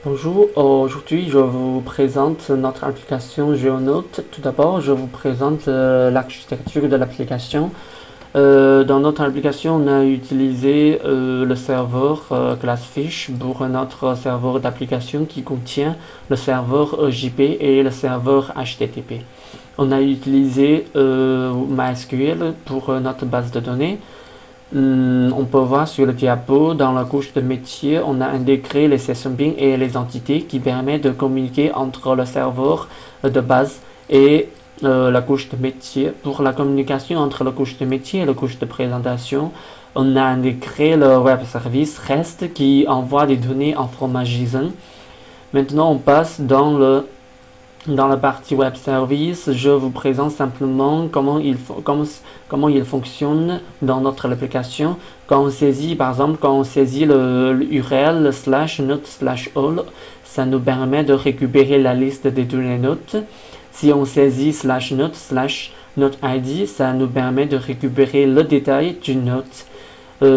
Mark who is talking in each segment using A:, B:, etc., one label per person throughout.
A: Bonjour, aujourd'hui je vous présente notre application GeoNote. Tout d'abord, je vous présente l'architecture de l'application. Dans notre application, on a utilisé le serveur Glassfish pour notre serveur d'application qui contient le serveur JP et le serveur HTTP. On a utilisé MySQL pour notre base de données. On peut voir sur le diapo, dans la couche de métier, on a intégré les sessions Bing et les entités qui permettent de communiquer entre le serveur de base et la couche de métier. Pour la communication entre la couche de métier et la couche de présentation, on a intégré le web service REST qui envoie des données en format JSON. Maintenant, on passe dans la partie web service. Je vous présente simplement comment il fonctionne dans notre application. Quand on saisit, par exemple, quand on saisit le URL /note/all, ça nous permet de récupérer la liste des données notes. Si on saisit /note/noteID, ça nous permet de récupérer le détail du note.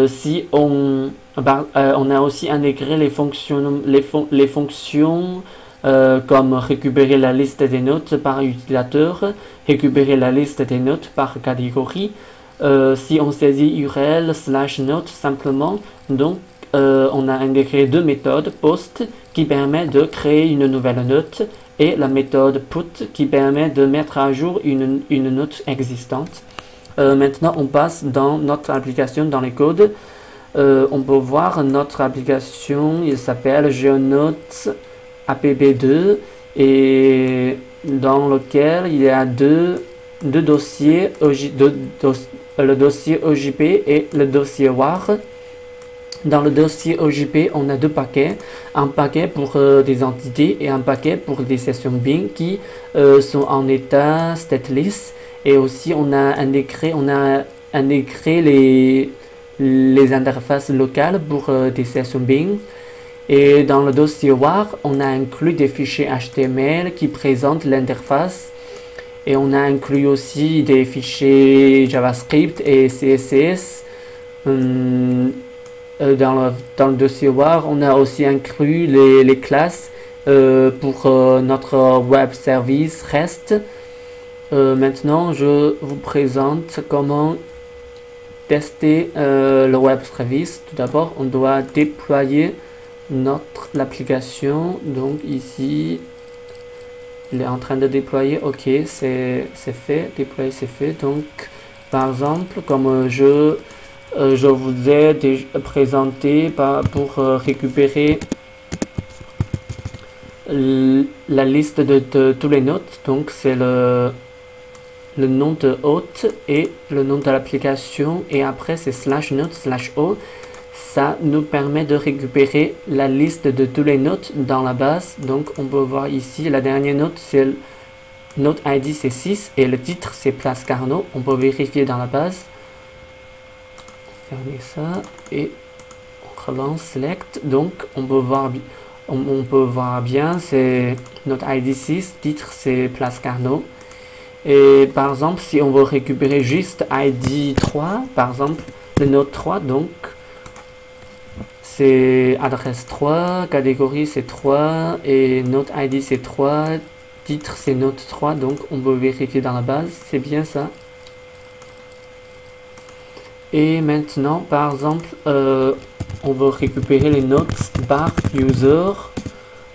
A: Si on a aussi intégré les fonctions comme récupérer la liste des notes par utilisateur, récupérer la liste des notes par catégorie. Si on saisit URL /note simplement, donc on a intégré deux méthodes, post qui permet de créer une nouvelle note et la méthode put qui permet de mettre à jour une note existante. Maintenant on passe dans notre application, dans les codes. On peut voir notre application, il s'appelle GeoNote APB2 et dans lequel il y a deux dossiers, le dossier OJP et le dossier WAR. Dans le dossier OJP, on a deux paquets, un paquet pour des entités et un paquet pour des sessions Bing qui sont en état stateless, et aussi on a intégré les interfaces locales pour des sessions Bing. Et dans le dossier WAR, on a inclus des fichiers HTML qui présentent l'interface. Et on a inclus aussi des fichiers JavaScript et CSS. Dans le dossier WAR, on a aussi inclus les classes pour notre web service REST. Maintenant, je vous présente comment tester le web service. Tout d'abord, on doit déployer l'application. Donc ici il est en train de déployer. Ok, c'est fait, déployer c'est fait. Donc par exemple, comme je vous ai déjà présenté pour récupérer la liste de tous les notes, donc c'est le nom de hôte et le nom de l'application, et après c'est /note/all. Ça nous permet de récupérer la liste de tous les notes dans la base. Donc on peut voir ici la dernière note, c'est note ID c'est 6 et le titre c'est Place Carnot. On peut vérifier dans la base. Fermez ça et on relance select. Donc on peut voir bien, c'est note ID 6, titre c'est Place Carnot. Et par exemple, si on veut récupérer juste ID 3, par exemple le note 3, donc c'est adresse 3, catégorie c'est 3 et note ID c'est 3, titre c'est note 3, donc on peut vérifier dans la base, c'est bien ça. Et maintenant, par exemple, on veut récupérer les notes par user.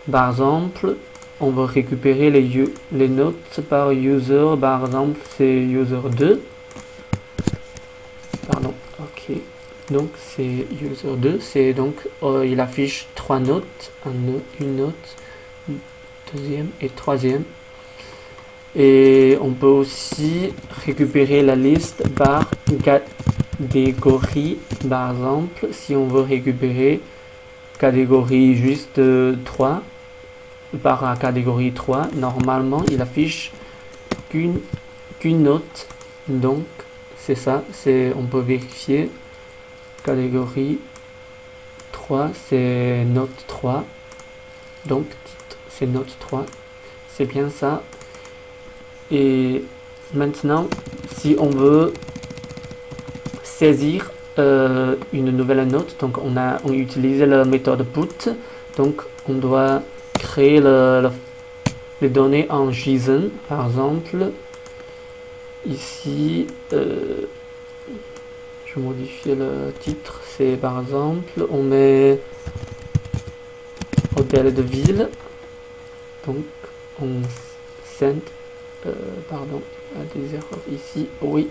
A: Par exemple, on veut récupérer les notes par user, par exemple c'est user 2. Pardon, ok. Donc c'est user 2, c'est donc il affiche 3 notes, une note, deuxième et troisième. Et on peut aussi récupérer la liste par catégorie. Par exemple, si on veut récupérer catégorie juste 3, par la catégorie 3, normalement il affiche qu'une note. Donc c'est ça, on peut vérifier. Catégorie 3 c'est note 3, donc titre c'est note 3, c'est bien ça. Et maintenant, si on veut saisir une nouvelle note, donc on utilise la méthode put. Donc on doit créer les données en JSON, par exemple. Ici, je modifie le titre, c'est par exemple, on met hôtel de ville, donc on send, pardon, des erreurs ici, oui,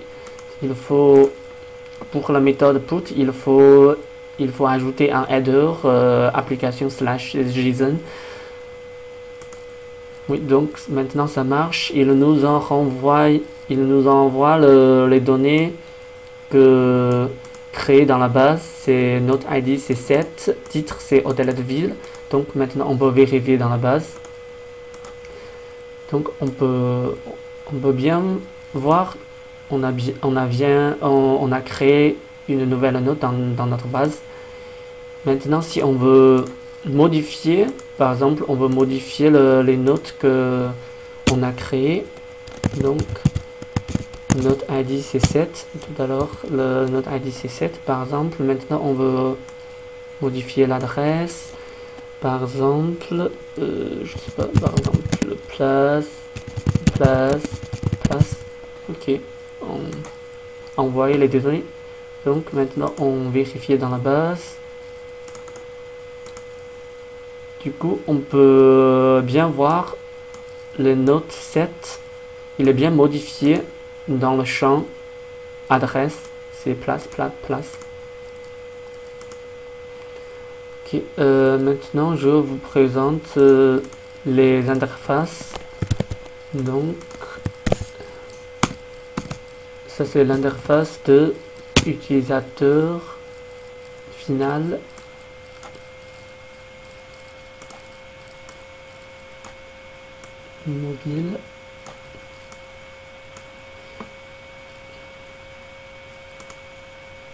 A: il faut, pour la méthode put, il faut ajouter un header application /JSON. Oui, donc maintenant ça marche, il nous envoie les données créées dans la base, c'est notre ID c'est 7, titre c'est hôtel de ville, donc maintenant on peut vérifier dans la base. Donc on peut bien voir, on a créé une nouvelle note dans notre base. Maintenant si on veut modifier, par exemple on veut modifier les notes que on a créées, donc notre ID c'est 7, tout à l'heure notre ID c'est 7 par exemple. Maintenant on veut modifier l'adresse, par exemple je sais pas, par exemple place, ok, on envoyer les données. Donc maintenant on vérifie dans la base. Du coup on peut bien voir le note 7, il est bien modifié dans le champ adresse, c'est place. Ok, maintenant je vous présente les interfaces. Donc ça c'est l'interface de utilisateur final. Mobile.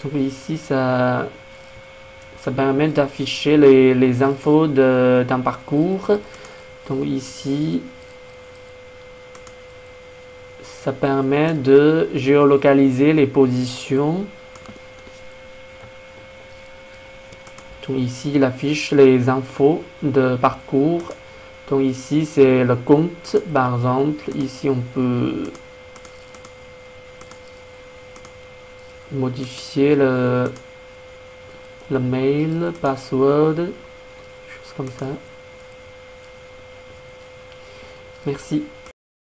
A: Donc ici ça permet d'afficher les infos d'un parcours. Donc ici ça permet de géolocaliser les positions. Donc ici il affiche les infos de parcours. Donc ici c'est le compte par exemple. Ici on peut modifier le mail, password, choses comme ça. Merci.